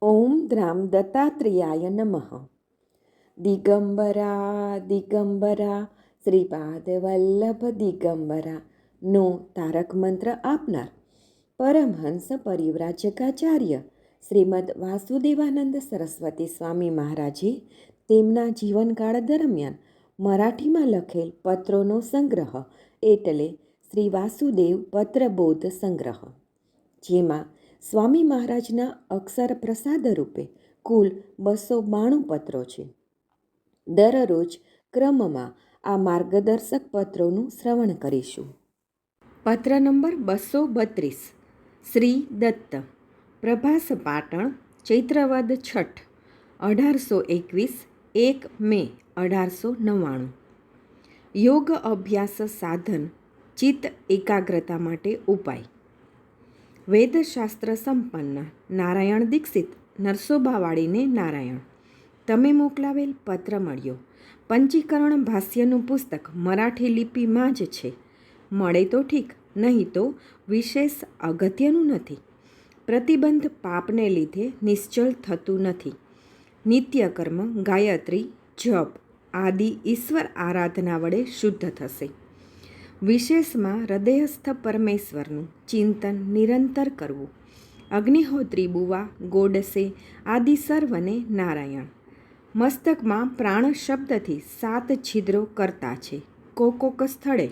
ઓમ દ્રામ દત્તાત્રેયાય નમઃ. દિગંબરા દિગંબરા શ્રીપાદ વલ્લભ દિગંબરા નો તારક મંત્ર આપનાર પરમહંસ પરિવ્રાજકાચાર્ય શ્રીમદ વાસુદેવાનંદ સરસ્વતી સ્વામી મહારાજે તેમના જીવનકાળ દરમિયાન મરાઠીમાં લખેલ પત્રોનો સંગ્રહ એટલે શ્રી વાસુદેવ પત્રબોધ સંગ્રહ, જેમાં સ્વામી મહારાજના અક્ષર પ્રસાદ રૂપે કુલ 292 પત્રો છે. દરરોજ ક્રમમાં આ માર્ગદર્શક પત્રોનું શ્રવણ કરીશું. પત્ર નંબર 232. શ્રી દત્ત. પ્રભાસ પાટણ, ચૈત્રવદ છઠ, 1821, 1 મે 1899. યોગ અભ્યાસ સાધન ચિત્ત એકાગ્રતા માટે ઉપાય. વેદશાસ્ત્ર સંપન્ન નારાયણ દીક્ષિત, નરસોબાવાળીને નારાયણ. તમે મોકલાવેલ પત્ર મળ્યો. પંચીકરણ ભાષ્યનું પુસ્તક મરાઠી લિપિમાં જ છે. મળે તો ઠીક, નહીં તો વિશેષ અગત્યનું નથી. પ્રતિબંધ પાપને લીધે નિશ્ચલ થતું નથી. નિત્યકર્મ, ગાયત્રી, જપ આદિ ઈશ્વર આરાધના વડે શુદ્ધ થશે. વિશેષમાં હૃદયસ્થ પરમેશ્વરનું ચિંતન નિરંતર કરવું. અગ્નિહોત્રી બુવા, ગોડસે આદિ સર્વને નારાયણ. મસ્તકમાં પ્રાણ શબ્દથી 7 છિદ્રો કરતા છે. કોકોક સ્થળે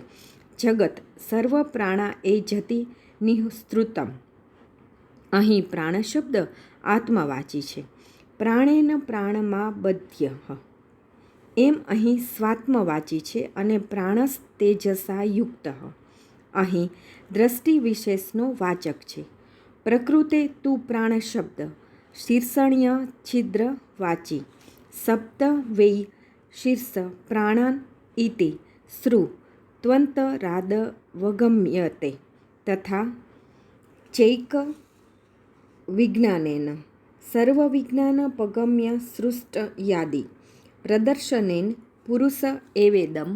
જગત સર્વ પ્રાણા એ જતિ નિઃસ્તૃતમ. અહીં પ્રાણ શબ્દ આત્મવાચી છે. પ્રાણેન પ્રાણમાં બધ્ય એમ અહીં સ્વાત્મવાચી છે અને પ્રાણસ તેજસા યુક્ત. અહીં દ્રષ્ટિ વિશેષનો વાચક છે. પ્રકૃતે તું પ્રાણ શબ્દ શીર્ષણ્ય છિદ્ર વાચી. સપ્ત વૈ શીર્ષ પ્રાણાન ઇતિ શ્રુ ત્વંતરાદ વગમ્યતે તથા ચૈક વિજ્ઞાનેન સર્વવિજ્ઞાન પગમ્ય સૃષ્ટ યાદિ પ્રદર્શનેન પુરુષ એવેદમ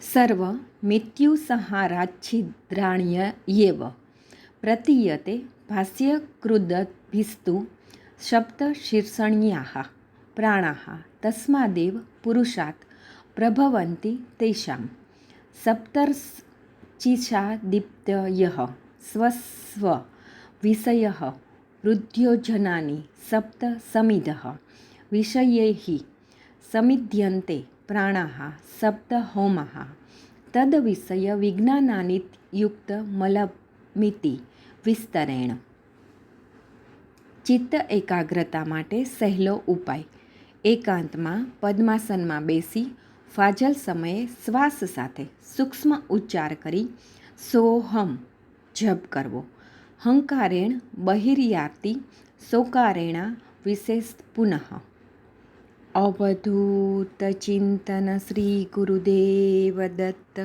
સર્વ મૃત્યુસંહારાચ્છિદ્રાણ્યયેવ પ્રતીયતે ભાષ્યકૃદભિસ્તુ સપ્ત શીર્ષણ્યાઃ પ્રાણાઃ તસ્માદેવ પુરુષાत् પ્રભવન્તિ તેષાં સપ્તર્ષિષાદિત્યયઃ સ્વસ્વ વિષયઃ વૃદ્ધ્યોજનાનિ સપ્ત સમિધઃ વિષયૈઃ સમિધ્યન્તે પ્રાણાઃ સપ્ત હોમાઃ તદ્વિષય વિજ્ઞાનાનિયુક્તમલમિતિ વિસ્તરેણ. ચિત્ત એકાગ્રતા માટે સહેલો ઉપાય. એકાંતમાં પદ્માસનમાં બેસી ફાજલ સમયે શ્વાસ સાથે સૂક્ષ્મ ઉચ્ચાર કરી સોહમ જપ કરવો. હંકારેણ બહિર્યાતિ સોકારેણા વિશેષ પુનઃ. અવધૂત ચિંતન શ્રી ગુરુદેવ દત્ત.